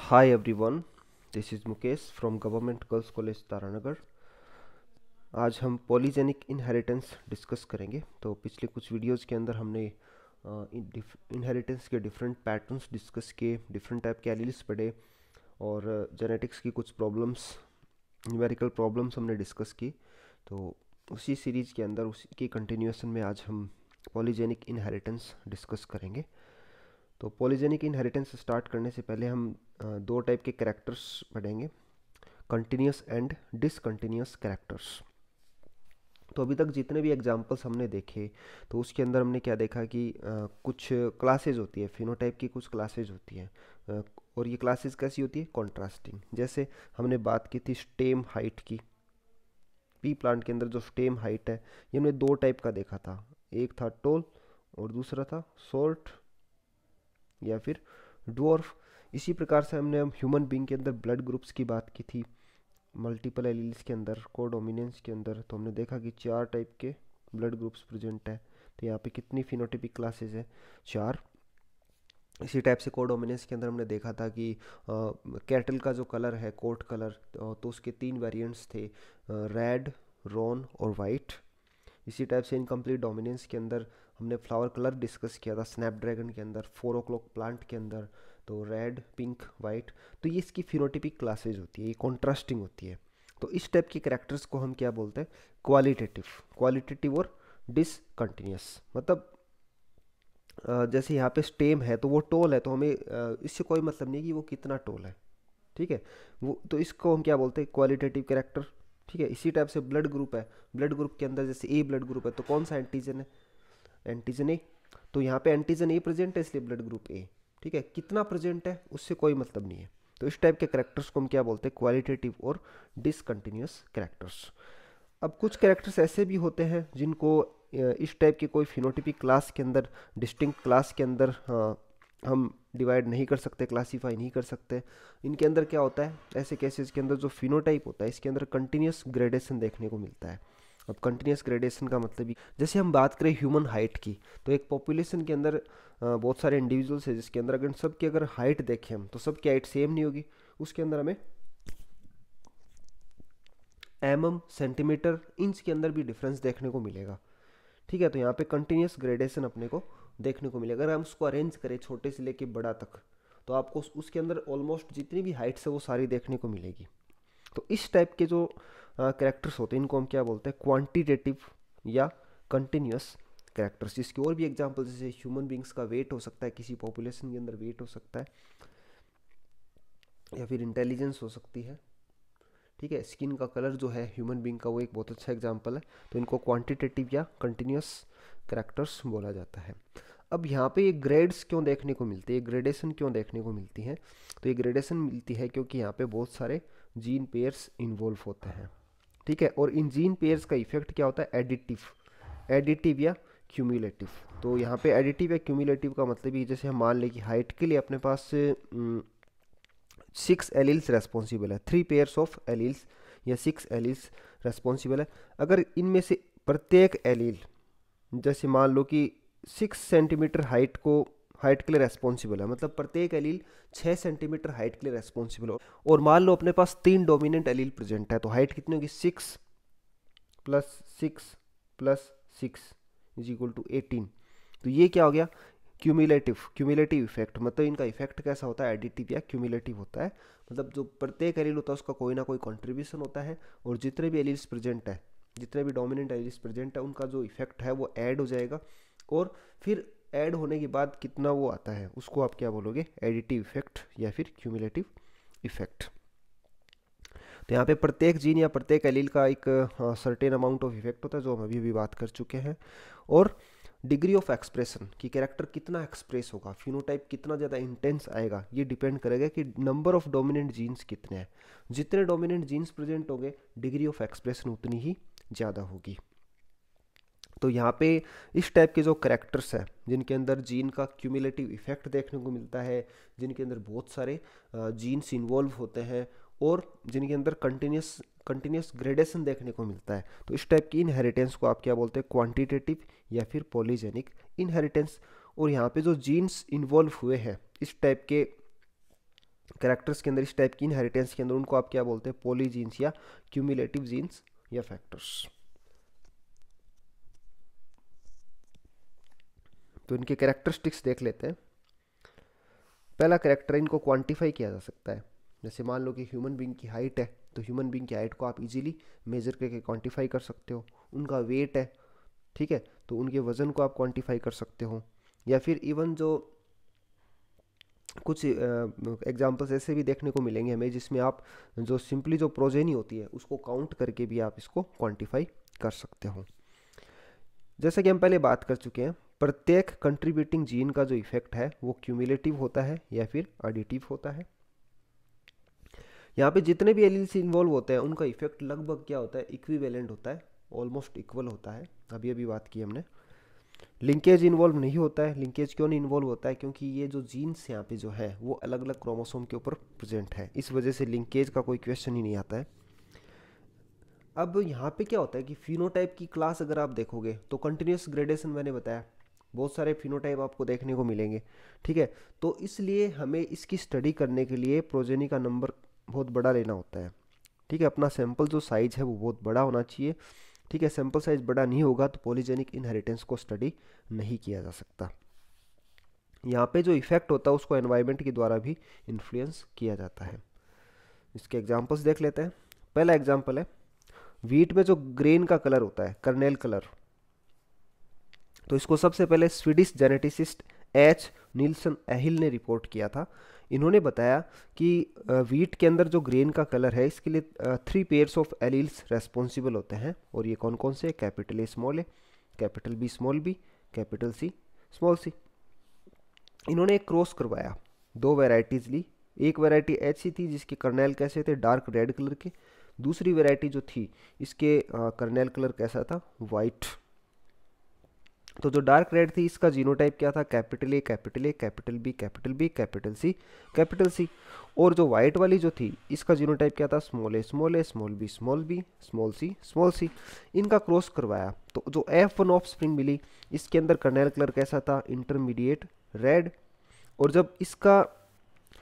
Hi everyone, this is Mukesh from Government Girls College Taranagar. आज हम polygenic inheritance discuss करेंगे। तो पिछले कुछ वीडियोस के अंदर हमने इनहेरिटेंस के डिफरेंट पैटर्न्स डिस्कस किए, डिफरेंट टाइप के एलील्स पढ़े और जेनेटिक्स की कुछ प्रॉब्लम्स, न्यूमेरिकल प्रॉब्लम्स हमने डिस्कस की। तो उसी सीरीज़ के अंदर उसी की कंटिन्यूएशन में आज हम पॉलीजेनिक इनहेरिटेंस डिस्कस करेंगे। तो पॉलीजेनिक इनहेरिटेंस स्टार्ट करने से पहले हम दो टाइप के कैरेक्टर्स पढ़ेंगे, कंटिन्यूस एंड डिसकंटिन्यूस कैरेक्टर्स। तो अभी तक जितने भी एग्जांपल्स हमने देखे तो उसके अंदर हमने क्या देखा कि कुछ क्लासेज होती है, फिनोटाइप की कुछ क्लासेज होती हैं, और ये क्लासेज कैसी होती है, कॉन्ट्रास्टिंग। जैसे हमने बात की थी स्टेम हाइट की। पी प्लांट के अंदर जो स्टेम हाइट है ये हमने दो टाइप का देखा था, एक था टोल और दूसरा था शॉर्ट या फिर ड्वार्फ। इसी प्रकार से हमने ह्यूमन बीइंग के अंदर ब्लड ग्रुप्स की बात की थी, मल्टीपल एलील्स के अंदर, कोडोमिनेंस के अंदर। तो हमने देखा कि चार टाइप के ब्लड ग्रुप्स प्रेजेंट है। तो यहाँ पे कितनी फिनोटिपिक क्लासेस है, चार। इसी टाइप से कोडोमिनेंस के अंदर हमने देखा था कि कैटल का जो कलर है, कोट कलर, तो उसके तीन वेरिएंट्स थे, रेड, रॉन और वाइट। इसी टाइप से इनकम्प्लीट डोमिनेंस के अंदर हमने फ्लावर कलर डिस्कस किया था, स्नैपड्रैगन के अंदर, 4 o'clock प्लांट के अंदर, तो रेड, पिंक, वाइट। तो ये इसकी फिनोटिपिक क्लासेज होती है, ये कॉन्ट्रास्टिंग होती है। तो इस टाइप के कैरेक्टर्स को हम क्या बोलते हैं, क्वालिटेटिव। क्वालिटेटिव और डिसकंटिन्यूस, मतलब जैसे यहाँ पे स्टेम है तो वो टोल है, तो हमें इससे कोई मतलब नहीं कि वो कितना टोल है, ठीक है। वो तो इसको हम क्या बोलते हैं, क्वालिटेटिव कैरेक्टर, ठीक है। इसी टाइप से ब्लड ग्रुप है, ब्लड ग्रुप के अंदर जैसे ए ब्लड ग्रुप है तो कौन सा एंटीजन है, एंटीजन ए। तो यहाँ पे एंटीजन ए प्रेजेंट है इसलिए ब्लड ग्रुप ए, ठीक है। कितना प्रेजेंट है उससे कोई मतलब नहीं है। तो इस टाइप के कैरेक्टर्स को हम क्या बोलते हैं, क्वालिटेटिव और डिसकंटिन्यूस कैरेक्टर्स। अब कुछ कैरेक्टर्स ऐसे भी होते हैं जिनको इस टाइप के कोई फिनोटिपिक क्लास के अंदर, डिस्टिंक्ट क्लास के अंदर हम डिवाइड नहीं कर सकते, क्लासीफाई नहीं कर सकते। इनके अंदर क्या होता है, ऐसे केसेस के अंदर जो फिनोटाइप होता है इसके अंदर कंटिन्यूस ग्रेडेशन देखने को मिलता है। अब कंटिन्यूस ग्रेडेशन का मतलब ही, जैसे हम बात करें ह्यूमन हाइट की, तो एक पॉपुलेशन के अंदर बहुत सारे इंडिविजुअल्स है जिसके अंदर अगर सबकी अगर हाइट देखें हम तो सबकी हाइट सेम नहीं होगी। उसके अंदर हमें सेंटीमीटर, इंच के अंदर भी डिफरेंस देखने को मिलेगा, ठीक है। तो यहाँ पे कंटिन्यूस ग्रेडेशन अपने को देखने को मिलेगा। अगर हम उसको अरेंज करें छोटे से लेके बड़ा तक, तो आपको उसके अंदर ऑलमोस्ट जितनी भी हाइट्स है वो सारी देखने को मिलेगी। तो इस टाइप के जो कैरेक्टर्स होते हैं इनको हम क्या बोलते हैं, क्वांटिटेटिव या कंटिन्यूस कैरेक्टर्स। इसकी और भी एग्जांपल, जैसे ह्यूमन बींग्स का वेट हो सकता है, किसी पॉपुलेशन के अंदर वेट हो सकता है, या फिर इंटेलिजेंस हो सकती है, ठीक है। स्किन का कलर जो है ह्यूमन बींग का, वो एक बहुत अच्छा एग्जांपल है। तो इनको क्वांटिटेटिव या कंटिन्यूस कैरेक्टर्स बोला जाता है। अब यहाँ पे ये ग्रेड्स क्यों देखने को मिलती है, ग्रेडेशन क्यों देखने को मिलती है, तो ये ग्रेडेशन मिलती है क्योंकि यहाँ पे बहुत सारे जीन पेयर्स इन्वॉल्व होते हैं, ठीक है। और इन जीन पेयर्स का इफेक्ट क्या होता है, एडिटिव, एडिटिव या क्यूमुलेटिव। तो यहाँ पे एडिटिव या क्यूमुलेटिव का मतलब ये, जैसे हम मान लें कि हाइट के लिए अपने पास 6 एलील्स रेस्पॉन्सिबल है, 3 पेयर्स ऑफ एलील्स या 6 एलील्स रेस्पॉन्सिबल है। अगर इनमें से प्रत्येक एलील, जैसे मान लो कि 6 सेंटीमीटर हाइट के लिए रेस्पॉन्सिबल है, मतलब प्रत्येक एलील 6 सेंटीमीटर हाइट के लिए रेस्पॉन्सिबल हो, और मान लो अपने पास 3 डोमिनेंट एलील प्रेजेंट है, तो हाइट कितनी होगी, 6 plus 6 plus 6 is equal to 18। तो ये क्या हो गया, क्यूमुलेटिव इफेक्ट। मतलब इनका इफेक्ट कैसा होता है, एडिटिव या क्यूमुलेटिव होता है। मतलब जो प्रत्येक एलील होता है उसका कोई ना कोई कंट्रीब्यूशन होता है, और जितने भी एलील्स प्रेजेंट है, जितने भी डोमिनेंट एलील्स प्रेजेंट है, उनका जो इफेक्ट है वो ऐड हो जाएगा। और फिर ऐड होने के बाद कितना वो आता है उसको आप क्या बोलोगे, एडिटिव इफेक्ट या फिर क्यूमुलेटिव इफेक्ट। तो यहाँ पे प्रत्येक जीन या प्रत्येक एलील का एक सर्टेन अमाउंट ऑफ इफेक्ट होता है, जो हम अभी भी बात कर चुके हैं। और डिग्री ऑफ एक्सप्रेशन की, कैरेक्टर कितना एक्सप्रेस होगा, फिनोटाइप कितना ज़्यादा इंटेंस आएगा, ये डिपेंड करेगा कि नंबर ऑफ डोमिनेंट जीन्स कितने हैं। जितने डोमिनेंट जीन्स प्रेजेंट होंगे डिग्री ऑफ एक्सप्रेशन उतनी ही ज़्यादा होगी। तो यहाँ पे इस टाइप के जो कैरेक्टर्स हैं जिनके अंदर जीन का क्यूमुलेटिव इफेक्ट देखने को मिलता है, जिनके अंदर बहुत सारे जीन्स इन्वॉल्व होते हैं, और जिनके अंदर कंटिन्यूस ग्रेडेशन देखने को मिलता है, तो इस टाइप की इनहेरिटेंस को आप क्या बोलते हैं, क्वांटिटेटिव या फिर पॉलीजेनिक इनहेरिटेंस। और यहाँ पे जो जीन्स इन्वॉल्व हुए हैं इस टाइप के कैरेक्टर्स के अंदर, इस टाइप की इनहेरिटेंस के अंदर, उनको आप क्या बोलते हैं, पॉलीजीन्स या क्यूमुलेटिव जीन्स या फैक्टर्स। तो इनके कैरेक्टरिस्टिक्स देख लेते हैं। पहला कैरेक्टर, इनको क्वांटिफाई किया जा सकता है। जैसे मान लो कि ह्यूमन बीइंग की हाइट है, तो ह्यूमन बीइंग की हाइट को आप इजीली मेजर करके क्वांटिफाई कर सकते हो। उनका वेट है, ठीक है, तो उनके वज़न को आप क्वांटिफाई कर सकते हो। या फिर इवन जो कुछ एग्जांपल्स ऐसे भी देखने को मिलेंगे हमें, जिसमें आप जो सिंपली जो प्रोजेनी होती है उसको काउंट करके भी आप इसको क्वांटिफाई कर सकते हो। जैसा कि हम पहले बात कर चुके हैं, प्रत्येक कंट्रीब्यूटिंग जीन का जो इफेक्ट है वो क्यूमुलेटिव होता है या फिर एडिटिव होता है। यहाँ पे जितने भी एलील्स इन्वॉल्व होते हैं उनका इफेक्ट लगभग क्या होता है, इक्विवेलेंट होता है, ऑलमोस्ट इक्वल होता है। अभी अभी बात की हमने। लिंकेज इन्वॉल्व नहीं होता है। लिंकेज क्यों नहीं इन्वॉल्व होता है, क्योंकि ये जो जीन्स यहाँ पे जो है वो अलग अलग क्रोमोसोम के ऊपर प्रेजेंट है, इस वजह से लिंकेज का कोई क्वेश्चन ही नहीं आता है। अब यहाँ पे क्या होता है कि फिनोटाइप की क्लास अगर आप देखोगे तो कंटिन्यूस ग्रेडेशन मैंने बताया, बहुत सारे फिनोटाइप आपको देखने को मिलेंगे, ठीक है। तो इसलिए हमें इसकी स्टडी करने के लिए प्रोजेनी का नंबर बहुत बड़ा लेना होता है, ठीक है। अपना सैंपल जो साइज है वो बहुत बड़ा होना चाहिए, ठीक है। सैंपल साइज बड़ा नहीं होगा तो पॉलीजेनिक इनहेरिटेंस को स्टडी नहीं किया जा सकता। यहाँ पे जो इफेक्ट होता है उसको एनवायरनमेंट के द्वारा भी इन्फ्लुएंस किया जाता है। इसके एग्जांपल्स देख लेते हैं। पहला एग्जांपल है, व्हीट में जो ग्रेन का कलर होता है, कर्नेल कलर, तो इसको सबसे पहले स्वीडिश जेनेटिसिस्ट एच नील्सन एहिल ने रिपोर्ट किया था। इन्होंने बताया कि व्हीट के अंदर जो ग्रेन का कलर है इसके लिए 3 पेयर्स ऑफ एलील्स रेस्पॉन्सिबल होते हैं, और ये कौन कौन से, capital A small A, capital B small B, capital C small C. इन्होंने एक क्रॉस करवाया, 2 वैरायटीज ली। एक वैरायटी ऐसी थी जिसके कर्नेल कैसे थे, डार्क रेड कलर के। दूसरी वैरायटी जो थी इसके कर्नेल कलर कैसा था, वाइट। तो जो डार्क रेड थी इसका जीनोटाइप क्या था, capital A capital A, capital B capital B, capital C capital C. और जो वाइट वाली जो थी इसका जीनोटाइप क्या था, small A small A, small B small B, small C small C. इनका क्रॉस करवाया तो जो F1 ऑफ स्प्रिंग मिली, इसके अंदर कर्नेल कलर कैसा था, इंटरमीडिएट रेड। और जब इसका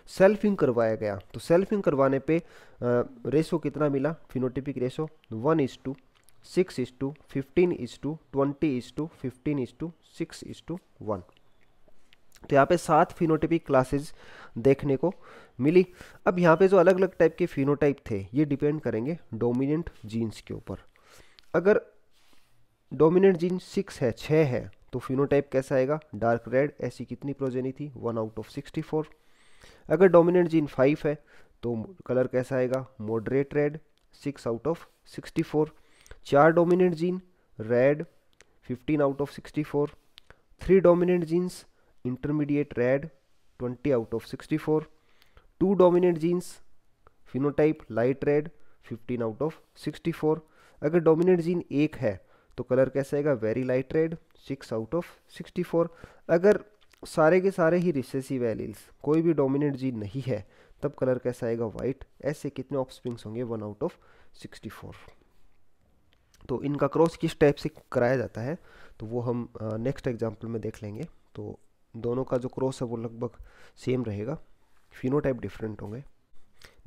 सेल्फिंग करवाया गया तो सेल्फिंग करवाने पे रेशो कितना मिला, फिनोटिपिक रेशो 1:6:15:20:15:15:1। तो यहाँ पे 7 फिनोटाइपिक क्लासेस देखने को मिली। अब यहाँ पे जो अलग अलग टाइप के फिनोटाइप थे ये डिपेंड करेंगे डोमिनेंट जीन्स के ऊपर। अगर डोमिनेंट जीन 6 है तो फिनोटाइप कैसा आएगा, डार्क रेड। ऐसी कितनी प्रोजेनी थी, 1/64। अगर डोमिनेंट जीन 5 है तो कलर कैसा आएगा, moderate red, 6/64। 4 dominant gene red, 15/64। 3 dominant genes intermediate red, 20/64। 2 dominant genes phenotype light red, 15/64। अगर डोमिनेंट जीन 1 है तो कलर कैसा आएगा, वेरी लाइट रेड, 6/64। अगर सारे के सारे ही रिसेसिव एलील्स, कोई भी डोमिनेंट जीन नहीं है, तब कलर कैसा आएगा, वाइट। ऐसे कितने ऑफस्प्रिंग्स होंगे, 1/64। तो इनका क्रॉस किस टाइप से कराया जाता है तो वो हम नेक्स्ट एग्जाम्पल में देख लेंगे। तो दोनों का जो क्रॉस है वो लगभग सेम रहेगा, फिनोटाइप डिफरेंट होंगे।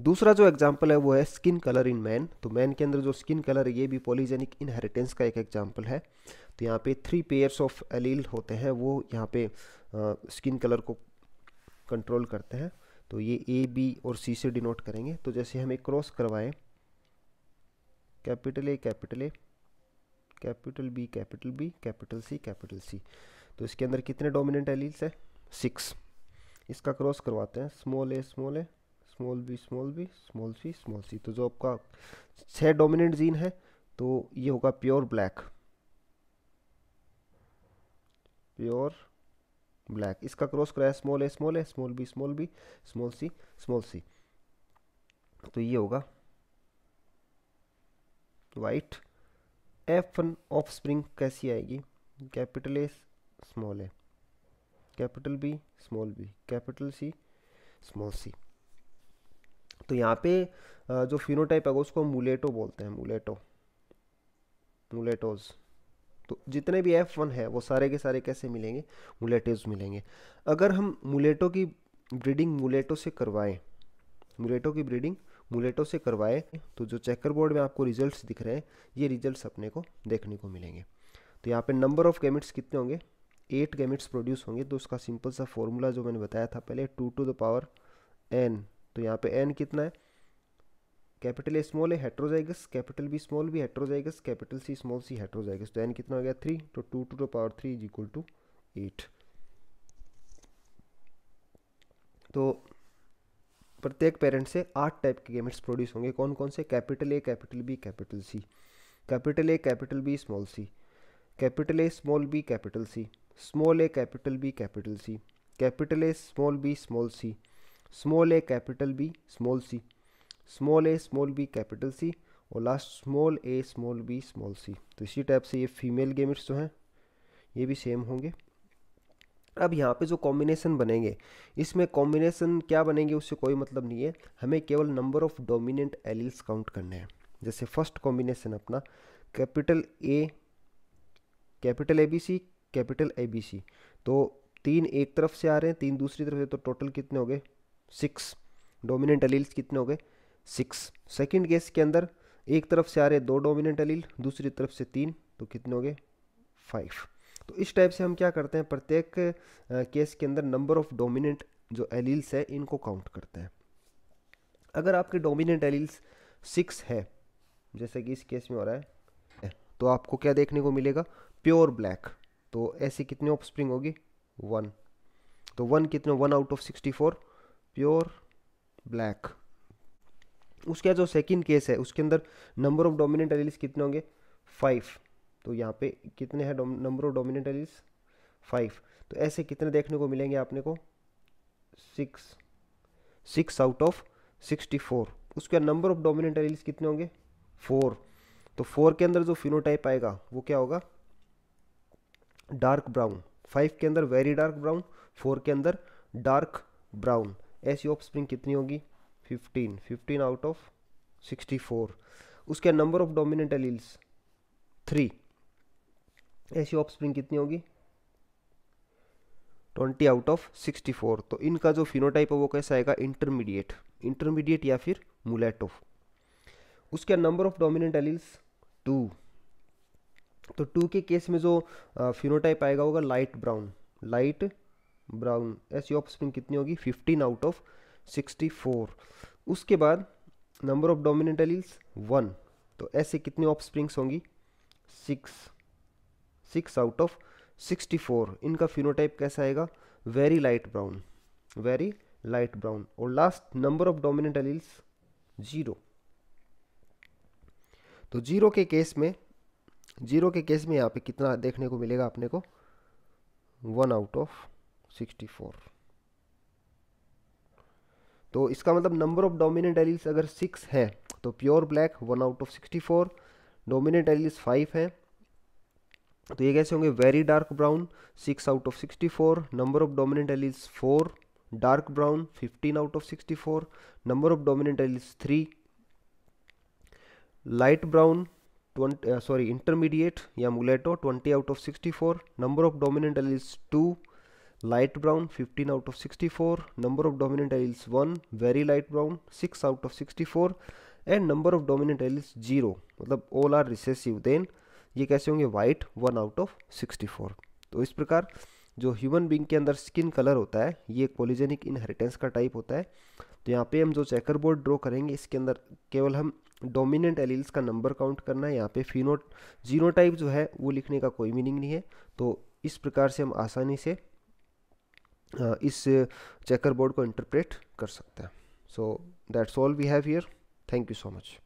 दूसरा जो एग्जाम्पल है वो है स्किन कलर इन मैन। तो मैन के अंदर जो स्किन कलर है ये भी पॉलीजेनिक इनहेरिटेंस का एक एग्जाम्पल है। तो यहाँ पे 3 पेयर्स ऑफ एलील होते हैं, वो यहाँ पे स्किन कलर को कंट्रोल करते हैं। तो ये ए बी और सी से डिनोट करेंगे। तो जैसे हम एक क्रॉस करवाएं, capital A capital A, capital B capital B, capital C, तो इसके अंदर कितने डोमिनेंट एलील्स है, 6। इसका क्रॉस करवाते हैं, small A small A, small B small B, small C. तो जो आपका 6 डोमिनेंट जीन है तो ये होगा प्योर ब्लैक, प्योर ब्लैक। इसका क्रॉस कराया, small A small A, small B small B, small C, तो ये होगा वाइट। F1 ऑफ स्प्रिंग कैसी आएगी, capital A small A, capital B small B, capital C small C. तो यहाँ पे जो फिनोटाइप है उसको हम मुलेटो बोलते हैं, मुलेटोज। तो जितने भी F1 है वो सारे के सारे कैसे मिलेंगे, मुलेटोज मिलेंगे। अगर हम मुलेटो की ब्रीडिंग मुलेटो से करवाएं मुलेटो की ब्रीडिंग मुलेटो से करवाए तो जो चेकर बोर्ड में आपको रिजल्ट्स दिख रहे हैं ये रिजल्ट्स अपने को देखने को मिलेंगे। तो यहाँ पे नंबर ऑफ गैमेट्स कितने होंगे, 8 गैमेट्स प्रोड्यूस होंगे। तो उसका सिंपल सा फॉर्मूला जो मैंने बताया था पहले, 2 टू द पावर n। तो यहाँ पे n कितना है, कैपिटल ए स्मॉल है हेट्रोजाइगस, कैपिटल बी स्मॉल भी heterozygous, capital C small C heterozygous. तो n कितना हो गया 3, तो 2 to the power 3 is equal to 8। तो प्रत्येक पेरेंट से 8 टाइप के गैमेट्स प्रोड्यूस होंगे। कौन कौन से, capital A, capital B, capital C, capital A, capital B, small C, capital A, small B, capital C, small A, capital B, capital C, capital A, small B, small C, small A, capital B, small C, small A, small B, capital C, और last small A, small B, small C. तो इसी type से ये female gametes जो हैं ये भी same होंगे। अब यहाँ पे जो कॉम्बिनेशन बनेंगे, इसमें कॉम्बिनेशन क्या बनेंगे उससे कोई मतलब नहीं है, हमें केवल number of dominant alleles count करने हैं। जैसे फर्स्ट कॉम्बिनेशन अपना capital A, capital A B C, capital A B C. तो 3 एक तरफ से आ रहे हैं, 3 दूसरी तरफ से, तो टोटल कितने हो गए 6। डोमिनेंट एलील्स कितने हो गए 6। सेकेंड केस के अंदर एक तरफ से आ रहे 2 डोमिनेंट एलील, दूसरी तरफ से 3, तो कितने हो गए 5। तो इस टाइप से हम क्या करते हैं, प्रत्येक केस के अंदर नंबर ऑफ डोमिनेंट जो एलील्स है इनको काउंट करते हैं। अगर आपके डोमिनेंट एलील्स 6 है, जैसे कि इस केस में हो रहा है, तो आपको क्या देखने को मिलेगा, प्योर ब्लैक। तो ऐसे कितने ऑफस्प्रिंग होगी 1। तो 1 कितने, 1 आउट ऑफ 64 प्योर ब्लैक। उसका जो सेकंड केस है उसके अंदर नंबर ऑफ डोमिनेंट एलील्स कितने होंगे 5। तो यहाँ पे कितने हैं नंबर ऑफ डोमिनेंट एलील्स 5। तो ऐसे कितने देखने को मिलेंगे आपने को 6 आउट ऑफ 64। उसके नंबर ऑफ डोमिनेंट एलील्स कितने होंगे 4। तो 4 के अंदर जो फिनोटाइप आएगा वो क्या होगा डार्क ब्राउन। 5 के अंदर वेरी डार्क ब्राउन, 4 के अंदर डार्क ब्राउन। ऐसी ऑफस्प्रिंग कितनी होगी 15 आउट ऑफ 64। उसके नंबर ऑफ डोमिनेंट एलील्स 3। ऐसी ऑफस्प्रिंग कितनी होगी 20 आउट ऑफ 64। तो इनका जो फिनोटाइप है वो कैसा आएगा इंटरमीडिएट या फिर मुलेटो। उसके नंबर ऑफ डोमिनेंट एलील्स 2। तो 2 के केस में जो फिनोटाइप आएगा होगा लाइट ब्राउन। ऐसी ऑफस्प्रिंग कितनी होगी 15 आउट ऑफ 64। उसके बाद नंबर ऑफ डोमिनेंट एलील्स 1। तो ऐसे कितनी ऑफस्प्रिंग्स होंगी 6 आउट ऑफ 64। इनका फिनोटाइप कैसा आएगा वेरी लाइट ब्राउन। और last number of dominant alleles 0। तो 0 के केस में यहाँ पे कितना देखने को मिलेगा अपने को 1 आउट ऑफ 64। तो इसका मतलब नंबर ऑफ डोमिनेंट एलील्स अगर 6 है तो pure black 1 out of 64, dominant alleles 5 है तो ये कैसे होंगे very dark brown 6 out of 64, number of dominant alleles 4, dark brown 15 out of 64, number of dominant alleles 3, light brown intermediate या मुलेटो 20 out of 64, number of dominant alleles 2, light brown 15 out of 64, number of dominant alleles 1, very light brown 6 out of 64 and number of dominant alleles 0, मतलब all are recessive. Then ये कैसे होंगे white 1 out of 64। तो इस प्रकार जो human being के अंदर स्किन कलर होता है ये एक पॉलीजेनिक इनहेरिटेंस का टाइप होता है। तो यहाँ पे हम जो चेकर बोर्ड ड्रॉ करेंगे इसके अंदर केवल हम डोमिनेंट एलील्स का नंबर काउंट करना है। यहाँ पे जीनोटाइप जो है वो लिखने का कोई मीनिंग नहीं है। तो इस प्रकार से हम आसानी से इस चेकर बोर्ड को इंटरप्रेट कर सकते हैं। So that's all we have here. Thank you so much.